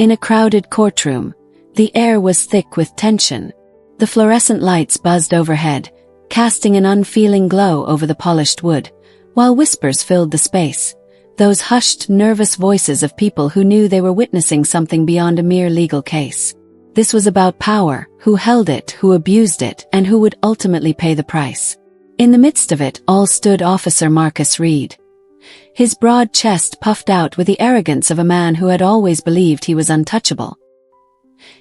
In a crowded courtroom, the air was thick with tension. The fluorescent lights buzzed overhead, casting an unfeeling glow over the polished wood, while whispers filled the space, those hushed, nervous voices of people who knew they were witnessing something beyond a mere legal case. This was about power, who held it, who abused it, and who would ultimately pay the price. In the midst of it all stood Officer Marcus Reed. His broad chest puffed out with the arrogance of a man who had always believed he was untouchable.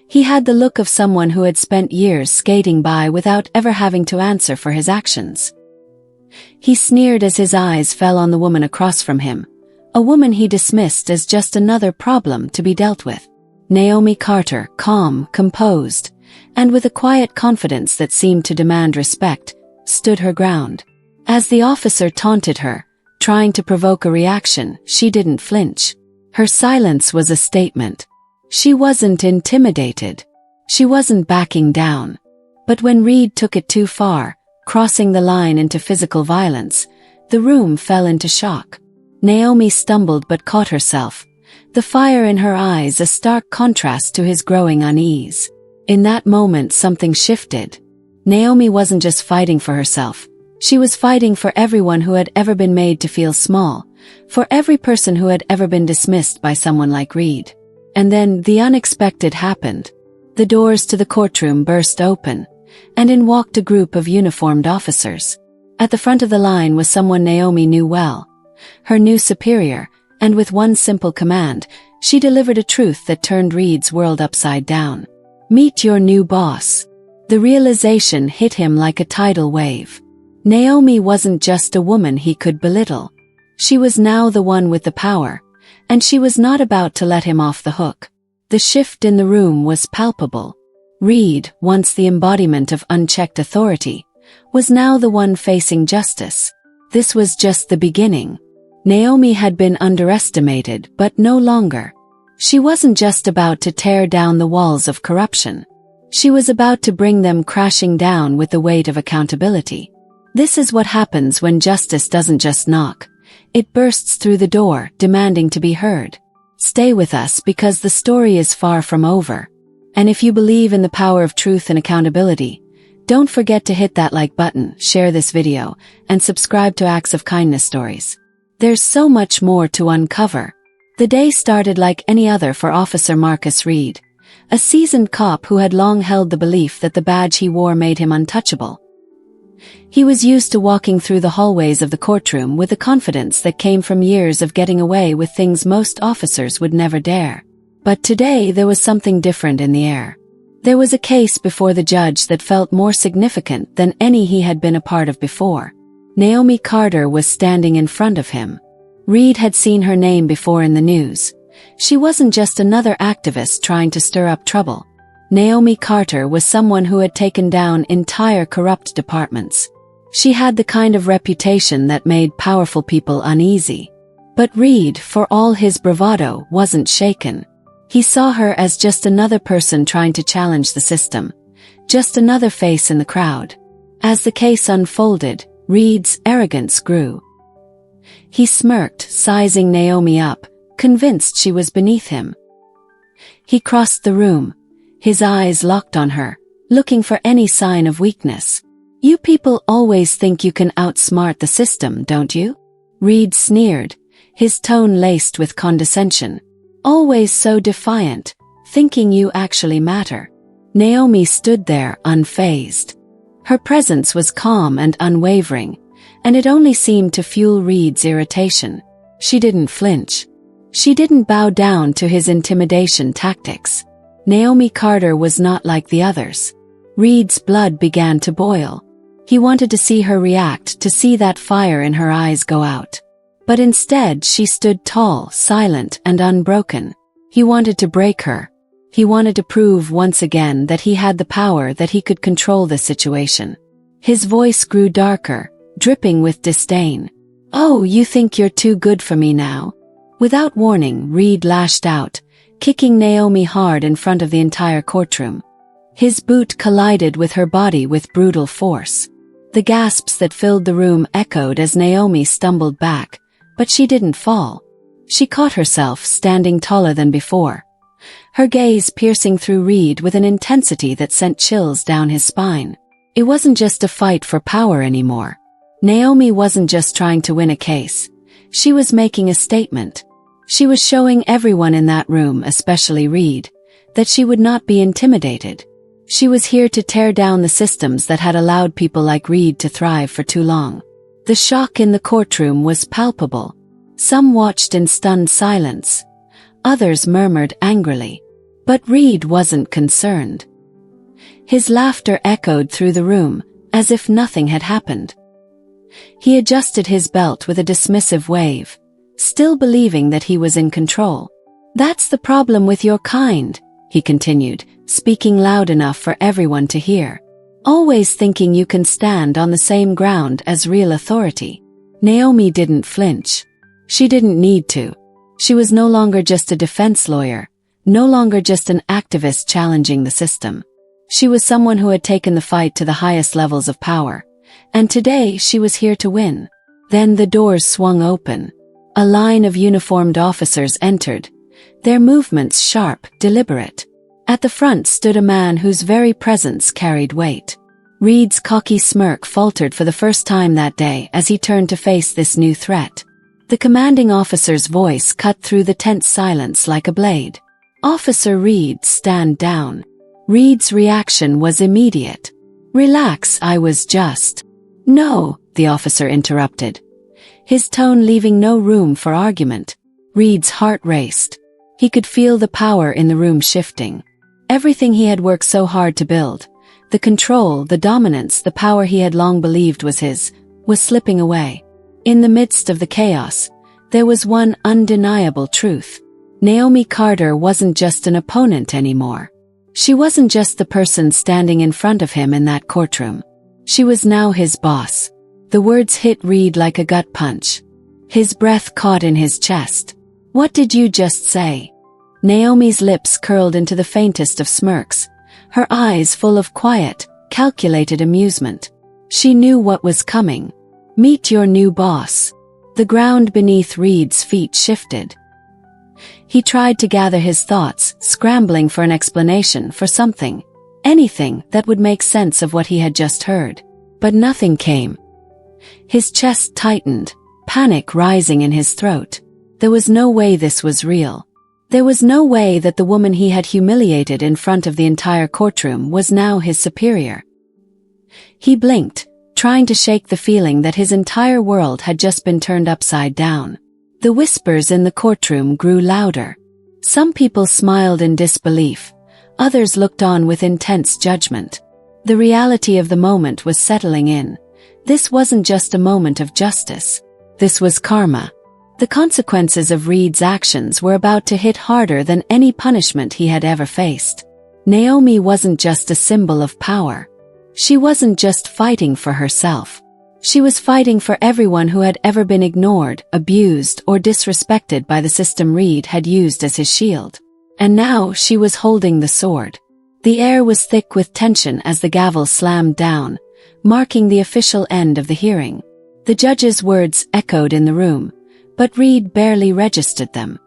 He had the look of someone who had spent years skating by without ever having to answer for his actions. He sneered as his eyes fell on the woman across from him, a woman he dismissed as just another problem to be dealt with. Naomi Carter, calm, composed, and with a quiet confidence that seemed to demand respect, stood her ground. As the officer taunted her, trying to provoke a reaction, she didn't flinch. Her silence was a statement. She wasn't intimidated. She wasn't backing down. But when Reed took it too far, crossing the line into physical violence, the room fell into shock. Naomi stumbled but caught herself, the fire in her eyes a stark contrast to his growing unease. In that moment something shifted. Naomi wasn't just fighting for herself. She was fighting for everyone who had ever been made to feel small, for every person who had ever been dismissed by someone like Reed. And then the unexpected happened. The doors to the courtroom burst open, and in walked a group of uniformed officers. At the front of the line was someone Naomi knew well, her new superior, and with one simple command, she delivered a truth that turned Reed's world upside down. "Meet your new boss." The realization hit him like a tidal wave. Naomi wasn't just a woman he could belittle. She was now the one with the power, and she was not about to let him off the hook. The shift in the room was palpable. Reed, once the embodiment of unchecked authority, was now the one facing justice. This was just the beginning. Naomi had been underestimated, but no longer. She wasn't just about to tear down the walls of corruption. She was about to bring them crashing down with the weight of accountability. This is what happens when justice doesn't just knock. It bursts through the door, demanding to be heard. Stay with us because the story is far from over. And if you believe in the power of truth and accountability, don't forget to hit that like button, share this video, and subscribe to Acts of Kindness Stories. There's so much more to uncover. The day started like any other for Officer Marcus Reed, a seasoned cop who had long held the belief that the badge he wore made him untouchable. He was used to walking through the hallways of the courtroom with the confidence that came from years of getting away with things most officers would never dare. But today there was something different in the air. There was a case before the judge that felt more significant than any he had been a part of before. Naomi Carter was standing in front of him. Reed had seen her name before in the news. She wasn't just another activist trying to stir up trouble. Naomi Carter was someone who had taken down entire corrupt departments. She had the kind of reputation that made powerful people uneasy. But Reed, for all his bravado, wasn't shaken. He saw her as just another person trying to challenge the system, just another face in the crowd. As the case unfolded, Reed's arrogance grew. He smirked, sizing Naomi up, convinced she was beneath him. He crossed the room, his eyes locked on her, looking for any sign of weakness. "You people always think you can outsmart the system, don't you?" Reed sneered, his tone laced with condescension. "Always so defiant, thinking you actually matter." Naomi stood there, unfazed. Her presence was calm and unwavering, and it only seemed to fuel Reed's irritation. She didn't flinch. She didn't bow down to his intimidation tactics. Naomi Carter was not like the others. Reed's blood began to boil. He wanted to see her react, to see that fire in her eyes go out. But instead she stood tall, silent, and unbroken. He wanted to break her. He wanted to prove once again that he had the power, that he could control the situation. His voice grew darker, dripping with disdain. "Oh, you think you're too good for me now?" Without warning, Reed lashed out, kicking Naomi hard in front of the entire courtroom. His boot collided with her body with brutal force. The gasps that filled the room echoed as Naomi stumbled back, but she didn't fall. She caught herself standing taller than before, her gaze piercing through Reed with an intensity that sent chills down his spine. It wasn't just a fight for power anymore. Naomi wasn't just trying to win a case. She was making a statement. She was showing everyone in that room, especially Reed, that she would not be intimidated. She was here to tear down the systems that had allowed people like Reed to thrive for too long. The shock in the courtroom was palpable. Some watched in stunned silence. Others murmured angrily. But Reed wasn't concerned. His laughter echoed through the room, as if nothing had happened. He adjusted his belt with a dismissive wave, still believing that he was in control. "That's the problem with your kind," he continued, speaking loud enough for everyone to hear. "Always thinking you can stand on the same ground as real authority." Naomi didn't flinch. She didn't need to. She was no longer just a defense lawyer, no longer just an activist challenging the system. She was someone who had taken the fight to the highest levels of power, and today she was here to win. Then the doors swung open. A line of uniformed officers entered, their movements sharp, deliberate. At the front stood a man whose very presence carried weight. Reed's cocky smirk faltered for the first time that day as he turned to face this new threat. The commanding officer's voice cut through the tense silence like a blade. "Officer Reed, stand down." Reed's reaction was immediate. "Relax, I was just—" "No," the officer interrupted, his tone leaving no room for argument. Reed's heart raced. He could feel the power in the room shifting. Everything he had worked so hard to build, the control, the dominance, the power he had long believed was his, was slipping away. In the midst of the chaos, there was one undeniable truth. Naomi Carter wasn't just an opponent anymore. She wasn't just the person standing in front of him in that courtroom. She was now his boss. The words hit Reed like a gut punch. His breath caught in his chest. "What did you just say?" Naomi's lips curled into the faintest of smirks, her eyes full of quiet, calculated amusement. She knew what was coming. "Meet your new boss." The ground beneath Reed's feet shifted. He tried to gather his thoughts, scrambling for an explanation for something, anything that would make sense of what he had just heard. But nothing came. His chest tightened, panic rising in his throat. There was no way this was real. There was no way that the woman he had humiliated in front of the entire courtroom was now his superior. He blinked, trying to shake the feeling that his entire world had just been turned upside down. The whispers in the courtroom grew louder. Some people smiled in disbelief, others looked on with intense judgment. The reality of the moment was settling in. This wasn't just a moment of justice. This was karma. The consequences of Reed's actions were about to hit harder than any punishment he had ever faced. Naomi wasn't just a symbol of power. She wasn't just fighting for herself. She was fighting for everyone who had ever been ignored, abused, or disrespected by the system Reed had used as his shield. And now she was holding the sword. The air was thick with tension as the gavel slammed down, marking the official end of the hearing. The judge's words echoed in the room, but Reed barely registered them.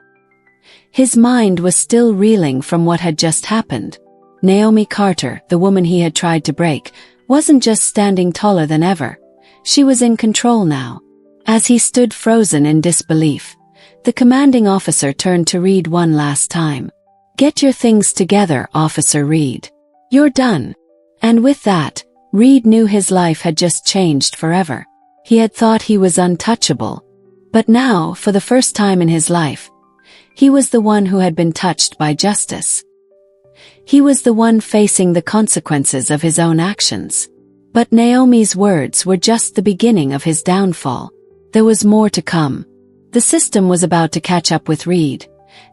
His mind was still reeling from what had just happened. Naomi Carter, the woman he had tried to break, wasn't just standing taller than ever. She was in control now. As he stood frozen in disbelief, the commanding officer turned to Reed one last time. "Get your things together, Officer Reed. You're done." And with that, Reed knew his life had just changed forever. He had thought he was untouchable. But now, for the first time in his life, he was the one who had been touched by justice. He was the one facing the consequences of his own actions. But Naomi's words were just the beginning of his downfall. There was more to come. The system was about to catch up with Reed,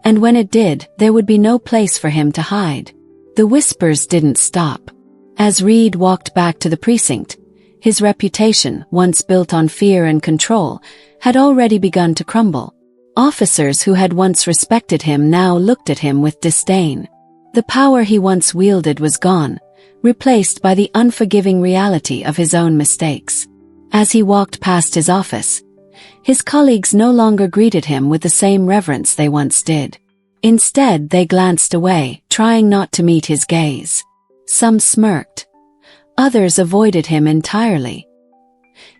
and when it did, there would be no place for him to hide. The whispers didn't stop. As Reed walked back to the precinct, his reputation, once built on fear and control, had already begun to crumble. Officers who had once respected him now looked at him with disdain. The power he once wielded was gone, replaced by the unforgiving reality of his own mistakes. As he walked past his office, his colleagues no longer greeted him with the same reverence they once did. Instead, they glanced away, trying not to meet his gaze. Some smirked. Others avoided him entirely.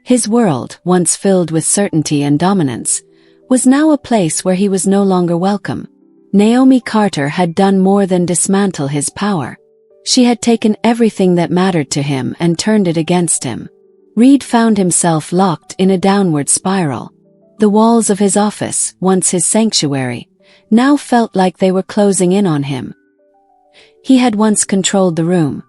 His world, once filled with certainty and dominance, was now a place where he was no longer welcome. Naomi Carter had done more than dismantle his power. She had taken everything that mattered to him and turned it against him. Reed found himself locked in a downward spiral. The walls of his office, once his sanctuary, now felt like they were closing in on him. He had once controlled the room.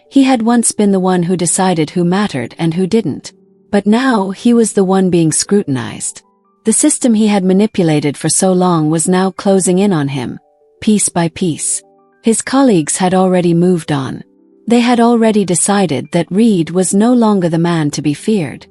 He had once been the one who decided who mattered and who didn't. But now he was the one being scrutinized. The system he had manipulated for so long was now closing in on him, piece by piece. His colleagues had already moved on. They had already decided that Reed was no longer the man to be feared.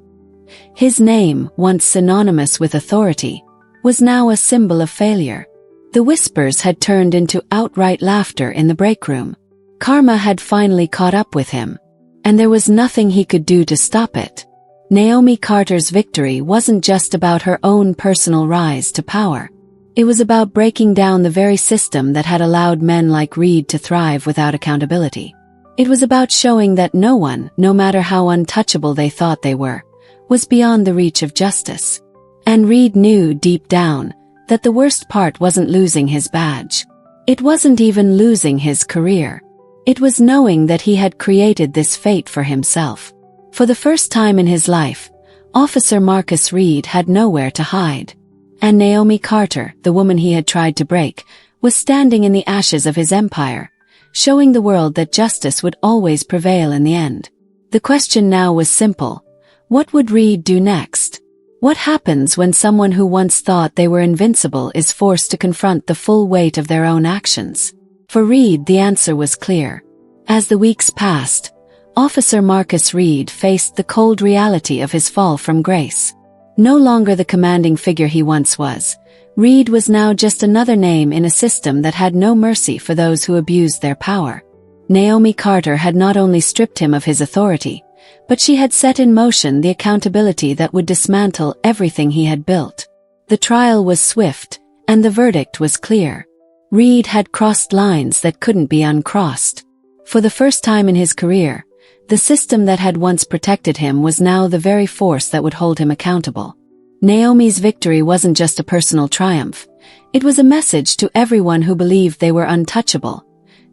His name, once synonymous with authority, was now a symbol of failure. The whispers had turned into outright laughter in the break room. Karma had finally caught up with him, and there was nothing he could do to stop it. Naomi Carter's victory wasn't just about her own personal rise to power. It was about breaking down the very system that had allowed men like Reed to thrive without accountability. It was about showing that no one, no matter how untouchable they thought they were, was beyond the reach of justice. And Reed knew deep down that the worst part wasn't losing his badge. It wasn't even losing his career. It was knowing that he had created this fate for himself. For the first time in his life, Officer Marcus Reed had nowhere to hide. And Naomi Carter, the woman he had tried to break, was standing in the ashes of his empire, showing the world that justice would always prevail in the end. The question now was simple. What would Reed do next? What happens when someone who once thought they were invincible is forced to confront the full weight of their own actions? For Reed, the answer was clear. As the weeks passed, Officer Marcus Reed faced the cold reality of his fall from grace. No longer the commanding figure he once was, Reed was now just another name in a system that had no mercy for those who abused their power. Naomi Carter had not only stripped him of his authority, but she had set in motion the accountability that would dismantle everything he had built. The trial was swift, and the verdict was clear. Reed had crossed lines that couldn't be uncrossed. For the first time in his career, the system that had once protected him was now the very force that would hold him accountable. Naomi's victory wasn't just a personal triumph. It was a message to everyone who believed they were untouchable.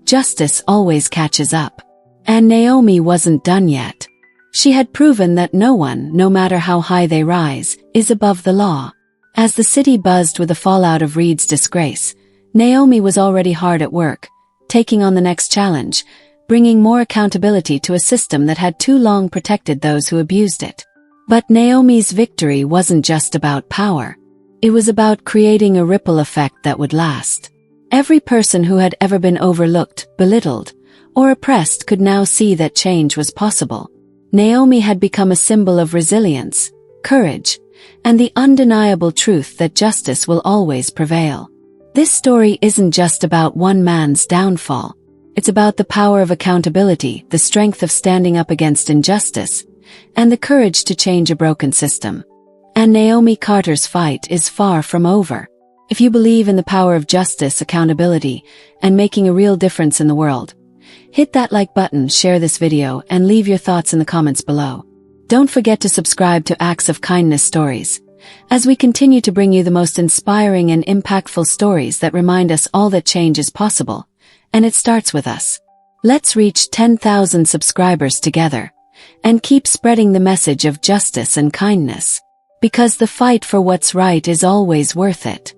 Justice always catches up. And Naomi wasn't done yet. She had proven that no one, no matter how high they rise, is above the law. As the city buzzed with the fallout of Reed's disgrace, Naomi was already hard at work, taking on the next challenge, bringing more accountability to a system that had too long protected those who abused it. But Naomi's victory wasn't just about power. It was about creating a ripple effect that would last. Every person who had ever been overlooked, belittled, or oppressed could now see that change was possible. Naomi had become a symbol of resilience, courage, and the undeniable truth that justice will always prevail. This story isn't just about one man's downfall. It's about the power of accountability, the strength of standing up against injustice, and the courage to change a broken system. And Naomi Carter's fight is far from over. If you believe in the power of justice, accountability, and making a real difference in the world, hit that like button, share this video, and leave your thoughts in the comments below. Don't forget to subscribe to Acts of Kindness Stories, as we continue to bring you the most inspiring and impactful stories that remind us all that change is possible, and it starts with us. Let's reach 10,000 subscribers together, and keep spreading the message of justice and kindness, because the fight for what's right is always worth it.